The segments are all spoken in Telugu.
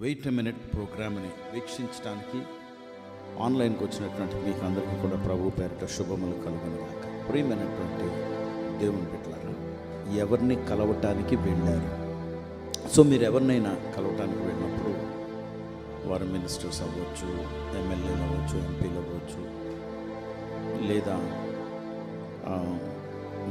వెయిట్ ఎ మినిట్ ప్రోగ్రామ్ని వీక్షించడానికి ఆన్లైన్కి వచ్చినటువంటి మీకు అందరికీ కూడా ప్రభు పేరిట శుభములు కలుగునుగాక. ప్రియమైనటువంటి దేవుని బిడ్డలారా, ఎవరిని కలవటానికి వెళ్ళారు? సో మీరు ఎవరినైనా కలవటానికి వెళ్ళినప్పుడు వారు మినిస్టర్స్ అవ్వచ్చు, ఎమ్మెల్యేలు అవ్వచ్చు, ఎంపీలు అవ్వచ్చు, లేదా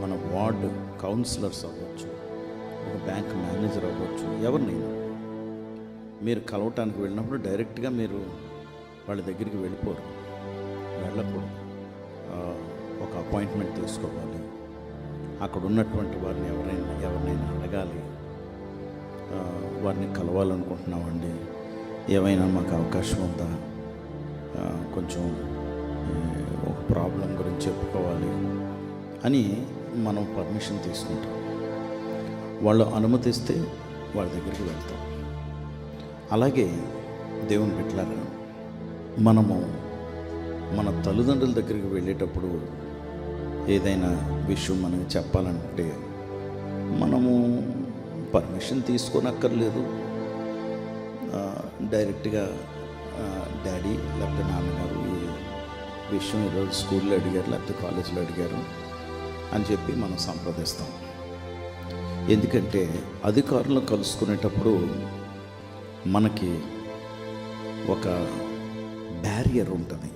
మన వార్డు కౌన్సిలర్స్ అవ్వచ్చు, ఒక బ్యాంక్ మేనేజర్ అవ్వచ్చు, ఎవరినైనా మీరు కలవటానికి వెళ్ళినప్పుడు డైరెక్ట్గా మీరు వాళ్ళ దగ్గరికి వెళ్ళకూడదు. ఒక అపాయింట్మెంట్ తీసుకోవాలి. అక్కడ ఉన్నటువంటి వారిని ఎవరినైనా అడగాలి. వారిని కలవాలనుకుంటున్నామండి, ఏమైనా మాకు అవకాశం ఉందా, కొంచెం ఒక ప్రాబ్లం గురించి చెప్పుకోవాలి అని మనం పర్మిషన్ తీసుకుంటాం. వాళ్ళు అనుమతిస్తే వాళ్ళ దగ్గరికి వెళ్తాం. అలాగే దేవుని బిడ్డలారా, మనము మన తల్లిదండ్రుల దగ్గరికి వెళ్ళేటప్పుడు ఏదైనా విషయం మనకి చెప్పాలంటే మనము పర్మిషన్ తీసుకోనక్కర్లేదు. డైరెక్ట్గా డాడీ లేకపోతే నాన్నగారు ఈ విషయం ఈరోజు స్కూల్లో అడిగారు లేకపోతే కాలేజీలో అడిగారు అని చెప్పి మనం సంప్రదిస్తాం. ఎందుకంటే అధికారులను కలుసుకునేటప్పుడు మనకి ఒక బ్యారియర్ ఉంటుంది,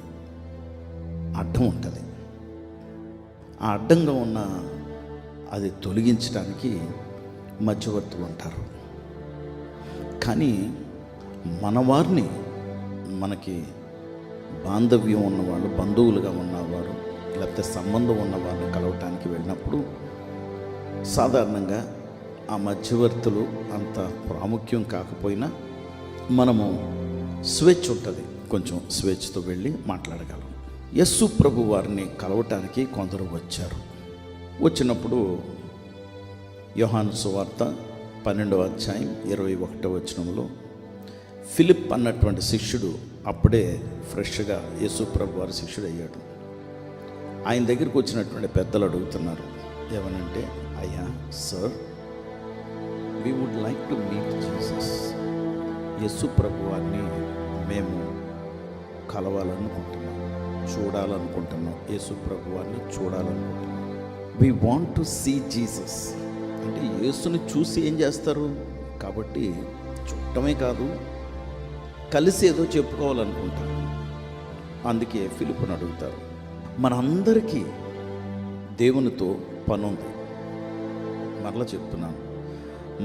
అడ్డం ఉంటుంది. ఆ అడ్డంగా ఉన్న అది తొలగించడానికి మధ్యవర్తులు ఉంటారు. కానీ మన వారిని, మనకి బాంధవ్యం ఉన్నవాళ్ళు, బంధువులుగా ఉన్నవారు లేకపోతే సంబంధం ఉన్నవారిని కలవటానికి వెళ్ళినప్పుడు సాధారణంగా ఆ మధ్యవర్తులు అంత ప్రాముఖ్యం కాకపోయినా మనము స్వేచ్ఛ ఉంటుంది, కొంచెం స్వేచ్ఛతో వెళ్ళి మాట్లాడగలం. యేసు ప్రభు వారిని కలవటానికి కొందరు వచ్చారు. వచ్చినప్పుడు యోహాను సువార్త 12వ అధ్యాయం 21వ వచనంలో ఫిలిప్ అన్నటువంటి శిష్యుడు అప్పుడే ఫ్రెష్గా యేసు ప్రభు వారి శిష్యుడు అయ్యాడు. ఆయన దగ్గరికి వచ్చినటువంటి పెద్దలు అడుగుతున్నారు, ఏమనంటే, అయ్యా sir, we would like to meet Jesus. యేసు ప్రభు వారిని మేము కలవాలనుకుంటున్నాం, చూడాలనుకుంటున్నాం. యేసు ప్రభు వారిని చూడాలనుకుంటున్నాం. we want to see Jesus. అంటే యేసుని చూసి ఏం చేస్తారు? కాబట్టి చూడటమే కాదు, కలిసి ఏదో చెప్పుకోవాలనుకుంటారు. అందుకే ఫిలిప్పుని అడుగుతారు. మనందరికీ దేవునితో పనుంది. మరలా చెప్తున్నాను,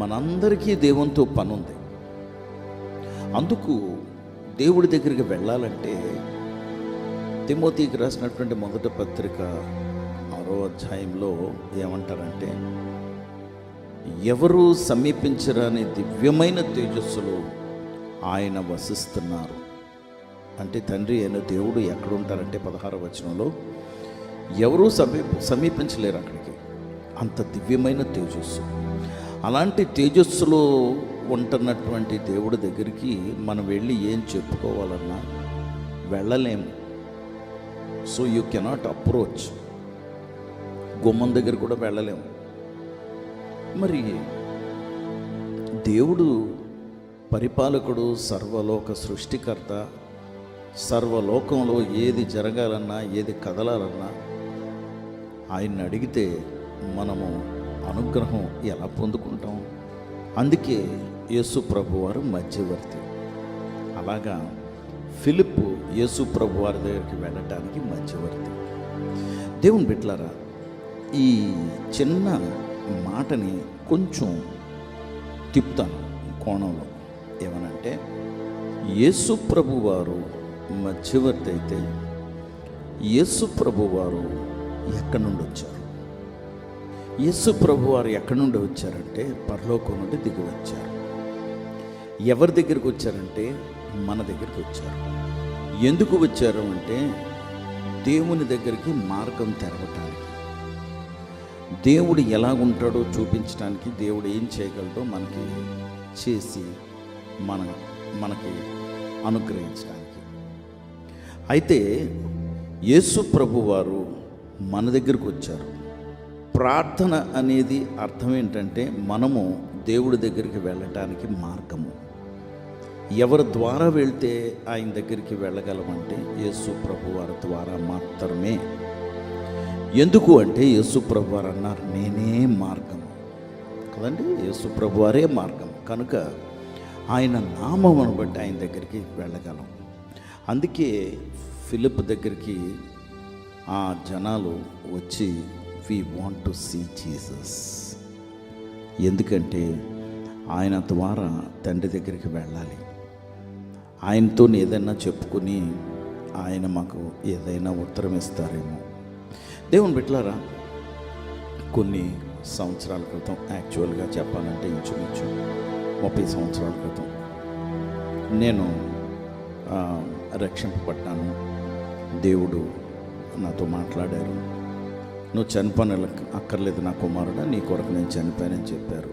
మనందరికీ దేవునితో పనుంది. అందుకు దేవుడి దగ్గరికి వెళ్ళాలంటే తిమోతికి రాసినటువంటి మొదటి పత్రిక 6వ అధ్యాయంలో ఏమంటారంటే, ఎవరు సమీపించరాని దివ్యమైన తేజస్సులో ఆయన వసిస్తున్నారు. అంటే తండ్రి అయిన దేవుడు ఎక్కడుంటారంటే 16వ వచనంలో ఎవరూ సమీపించలేరు అక్కడికి, అంత దివ్యమైన తేజస్సు. అలాంటి తేజస్సులో ఉంటున్నటువంటి దేవుడి దగ్గరికి మనం వెళ్ళి ఏం చెప్పుకోవాలన్నా వెళ్ళలేము. So you cannot approach. గుమ్మం దగ్గర కూడా వెళ్ళలేము. మరి దేవుడు పరిపాలకుడు, సర్వలోక సృష్టికర్త, సర్వలోకంలో ఏది జరగాలన్నా, ఏది కదలాలన్నా ఆయన్ని అడిగితే మనము అనుగ్రహం ఎలా పొందుకుంటాం? అందుకే యేసు ప్రభు వారు మధ్యవర్తి. అలాగా ఫిలిప్పు యేసు ప్రభు వారి దగ్గరికి వెళ్ళటానికి మధ్యవర్తి. దేవుని బిడ్డలారా, ఈ చిన్న మాటని కొంచెం తిప్పుతాను కోణంలో. ఏమనంటే, యేసు ప్రభు వారు మధ్యవర్తి అయితే యేసు ప్రభు వారు ఎక్కడి నుండి వచ్చారు? యేసు ప్రభు వారు ఎక్కడి నుండి వచ్చారంటే పరలోకం నుండి దిగి వచ్చారు. ఎవరి దగ్గరికి వచ్చారంటే మన దగ్గరికి వచ్చారు. ఎందుకు వచ్చారు అంటే దేవుని దగ్గరికి మార్గం తెరవటానికి, దేవుడు ఎలాగుంటాడో చూపించడానికి, దేవుడు ఏం చేయగలడో మనకి చేసి మనకి అనుగ్రహించడానికి. అయితే యేసు ప్రభు వారు మన దగ్గరికి వచ్చారు. ప్రార్థన అనేది అర్థం ఏంటంటే మనము దేవుడి దగ్గరికి వెళ్ళటానికి మార్గము. ఎవరి ద్వారా వెళ్తే ఆయన దగ్గరికి వెళ్ళగలమంటే యేసు ప్రభు వారి ద్వారా మాత్రమే. ఎందుకు అంటే యేసు ప్రభు వారు అన్నారు, నేనే మార్గం కదండి. యేసు ప్రభు వారే మార్గం కనుక ఆయన నామమును బట్టి ఆయన దగ్గరికి వెళ్ళగలం. అందుకే ఫిలిప్ దగ్గరికి ఆ జనాలు వచ్చి we want to see Jesus, ఎందుకంటే ఆయన ద్వారా తండ్రి దగ్గరికి వెళ్ళాలి. ఆయనతో ఏదైనా చెప్పుకుని ఆయన మాకు ఏదైనా ఉత్తరం ఇస్తారేమో. దేవుని బిడ్డలారా, కొన్ని సంవత్సరాల క్రితం, యాక్చువల్గా చెప్పాలంటే ఇంచుమించు 30 సంవత్సరాల క్రితం నేను రక్షింపబడ్డాను. దేవుడు నాతో మాట్లాడారు. నువ్వు చనిపోని అక్కర్లేదు నా కుమారుడా, నీ కొరకు నేను చనిపోయానని చెప్పారు.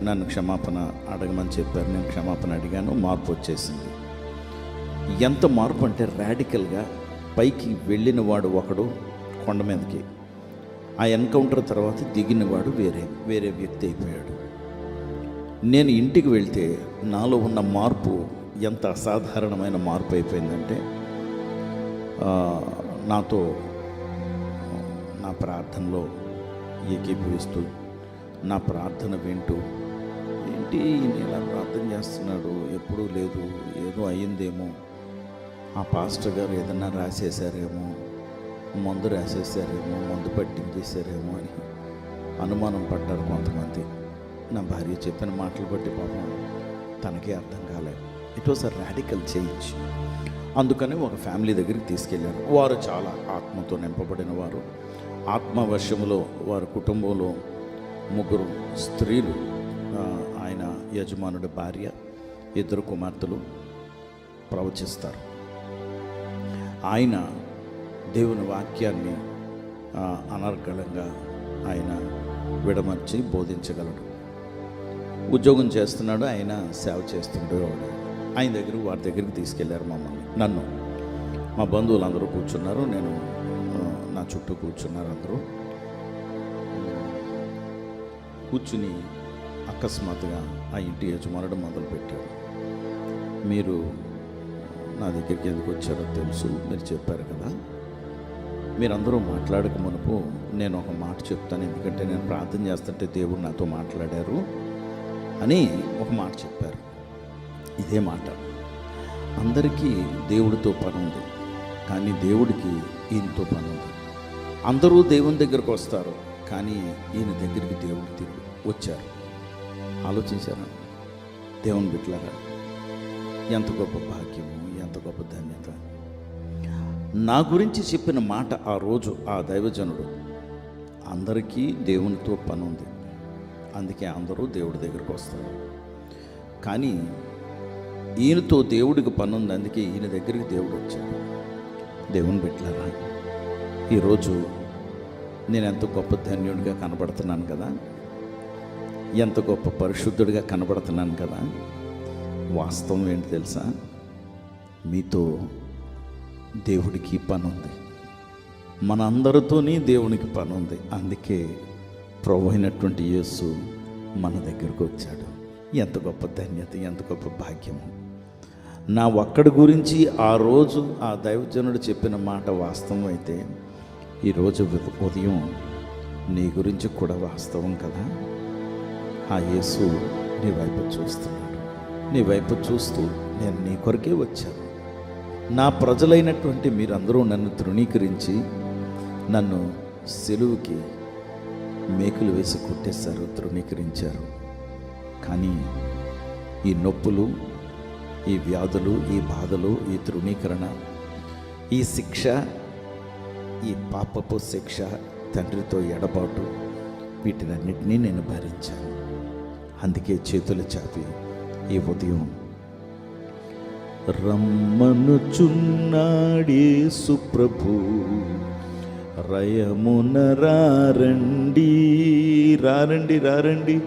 నన్ను క్షమాపణ అడగమని చెప్పారు. నేను క్షమాపణ అడిగాను. మార్పు వచ్చేసింది. ఎంత మార్పు అంటే రాడికల్గా పైకి వెళ్ళిన వాడు ఒకడు కొండ మీదకి, ఆ ఎన్కౌంటర్ తర్వాత దిగినవాడు వేరే వ్యక్తి అయిపోయాడు. నేను ఇంటికి వెళ్తే నాలో ఉన్న మార్పు ఎంత అసాధారణమైన మార్పు అయిపోయిందంటే, నాతో నా ప్రార్థనలో ఏకీభవిస్తూ నా ప్రార్థన వింటూ, ఏంటి నేను ఇలా ప్రార్థన చేస్తున్నాడు, ఎప్పుడూ లేదు, ఏదో అయ్యిందేమో, ఆ పాస్టర్ గారు ఏదన్నా రాసేసారేమో, మందు రాసేసారేమో, మందు పట్టించేసారేమో అని అనుమానం పడ్డారు కొంతమంది. నా భార్య చెప్పిన మాటలు బట్టి పాపం తనకే అర్థం కాలేదు. It was a radical change. అందుకని ఒక ఫ్యామిలీ దగ్గరికి తీసుకెళ్ళారు. వారు చాలా ఆత్మతో నింపబడిన వారు. ఆత్మవశములో వారి కుటుంబంలో 3 స్త్రీలు, ఆయన యజమానుడి భార్య, 2 కుమార్తెలు ప్రవచిస్తారు. ఆయన దేవుని వాక్యాన్ని అనర్గళంగా ఆయన విడమర్చి బోధించగలడు. ఉద్యోగం చేస్తున్నాడు, ఆయన సేవ చేస్తుండేవాడు. వారి దగ్గరికి తీసుకెళ్లారు మమ్మల్ని, నన్ను. మా బంధువులు అందరూ కూర్చున్నారు, నేను నా చుట్టూ కూర్చున్నారు. అందరూ కూర్చుని అకస్మాత్తుగా ఆ ఇంటి యజమానుడు మొదలుపెట్టాడు, మీరు నా దగ్గరికి ఎందుకు వచ్చారో తెలుసు, మీరు చెప్పారు కదా, మీరందరూ మాట్లాడక మునుపు నేను ఒక మాట చెప్తాను, ఎందుకంటే నేను ప్రార్థన చేస్తుంటే దేవుడు నాతో మాట్లాడారు అని ఒక మాట చెప్పారు. ఇదే మాట, అందరికీ దేవుడితో పని ఉంది, కానీ దేవుడికి ఈయనతో పని ఉంది. అందరూ దేవుని దగ్గరకు వస్తారు, కానీ ఈయన దగ్గరికి దేవుడు తిరిగి వచ్చారు. ఆలోచించారా దేవుని బిడ్డలారా? ఎంత గొప్ప భాగ్యము, ఎంత గొప్ప ధన్యత. నా గురించి చెప్పిన మాట ఆ రోజు ఆ దైవజనుడు, అందరికీ దేవునితో పని ఉంది, అందుకే అందరూ దేవుడి దగ్గరికి వస్తారు, కానీ ఈయనతో దేవుడికి పని ఉంది, అందుకే ఈయన దగ్గరికి దేవుడు వచ్చాడు. దేవుని బిడ్డలారా, ఈరోజు నేను ఎంత గొప్ప ధన్యుడిగా కనబడుతున్నాను కదా, ఎంత గొప్ప పరిశుద్ధుడిగా కనబడుతున్నాను కదా. వాస్తవం ఏంటి తెలుసా? మీతో దేవుడికి పని ఉంది, మనందరితోని దేవునికి పని ఉంది. అందుకే ప్రభు అయినటువంటి యేసు మన దగ్గరకు వచ్చాడు. ఎంత గొప్ప ధన్యత, ఎంత గొప్ప భాగ్యము. నా ఒక్కడి గురించి ఆ రోజు ఆ దైవజనుడు చెప్పిన మాట వాస్తవం అయితే, ఈరోజు ఉదయం నీ గురించి కూడా వాస్తవం కదా. ఆ యేసు నీ వైపు చూస్తున్నాడు. నీ వైపు చూస్తూ, నేను నీ కొరకే వచ్చాను, నా ప్రజలైనటువంటి మీరందరూ నన్ను తృణీకరించి నన్ను సిలువుకి మేకులు వేసి కొట్టేశారు, తృణీకరించారు. కానీ ఈ నొప్పులు, ఈ వ్యాధులు, ఈ బాధలు, ఈ తృణీకరణ, ఈ శిక్ష, ఈ పాపపు శిక్ష, తండ్రితో ఎడబాటు, వీటినన్నిటినీ నేను భరించాను. అందుకే చేతులు చాపి ఈ ఉదయం రమ్మనుచున్నాడేసు ప్రభు, రయమున రారండి, రారండి రారండి,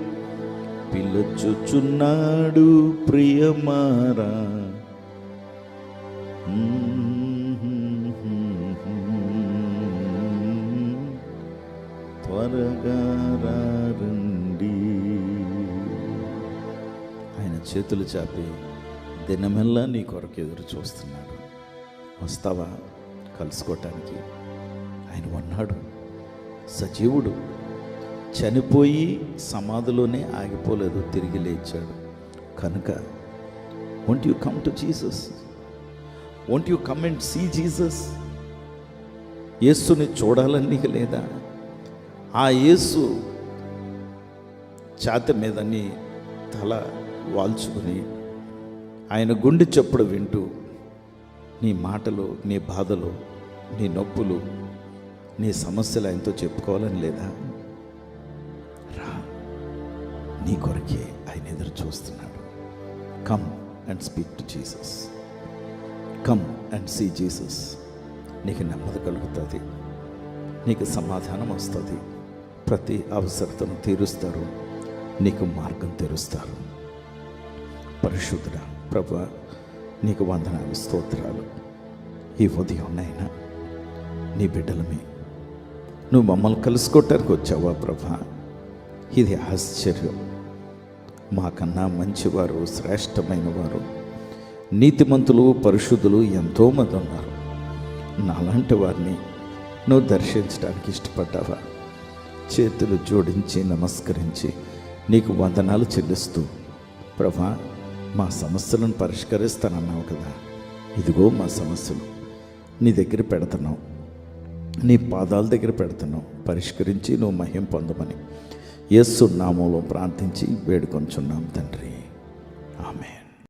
పిలుచుచున్నాడు ప్రియమారా. త్వరగా రారండి. ఆయన చేతులు చాపి దినమెల్లా నీ కొరకు ఎదురు చూస్తున్నాడు. వస్తావా కలుసుకోవటానికి? ఆయన ఉన్నాడు, సజీవుడు, చనిపోయి సమాధిలోనే ఆగిపోలేదు, తిరిగి లేచాడు. కనుక won't you come to Jesus? Won't you come and see Jesus? యేసుని చూడాలని నీకు లేదా? ఆ యేసు ఛాతీ మీద నీ తల వాల్చుకుని ఆయన గుండె చప్పుడు వింటూ నీ మాటలు, నీ బాధలు, నీ నొప్పులు, నీ సమస్యలు ఆయనతో చెప్పుకోవాలని లేదా? రా, నీ కొరకే ఆయన ఎదురు చూస్తున్నాడు. Come and speak to Jesus. Come and see Jesus. నీకు నెమ్మది కలుగుతుంది, నీకు సమాధానం వస్తుంది, ప్రతి అవసరతను తీరుస్తారు, నీకు మార్గం తెరుస్తారు. పరిశుద్ధుడా ప్రభువా, నీకు వందనాలు, స్తోత్రాలు. ఈ ఉదయం నాయనా నీ బిడ్డలమే, నువ్వు మమ్మల్ని కలుసుకోవటానికి వచ్చావా ప్రభా? ఇది ఆశ్చర్యం. మాకన్నా మంచివారు, శ్రేష్టమైన వారు, నీతిమంతులు, పరిశుద్ధులు ఎంతోమంది ఉన్నారు. నాలాంటి వారిని నువ్వు దర్శించడానికి ఇష్టపడ్డావా? చేతులు జోడించి నమస్కరించి నీకు వందనాలు చెల్లిస్తూ, ప్రభా మా సమస్యలను పరిష్కరిస్తానన్నావు కదా, ఇదిగో మా సమస్యలు నీ దగ్గర పెడుతున్నావు, నీ పాదాల దగ్గర పెడుతున్నావు, పరిష్కరించి నువ్వు మహిమ పొందమని యేసు నామములో ప్రార్థించి వేడుకొంచున్నాం తండ్రి.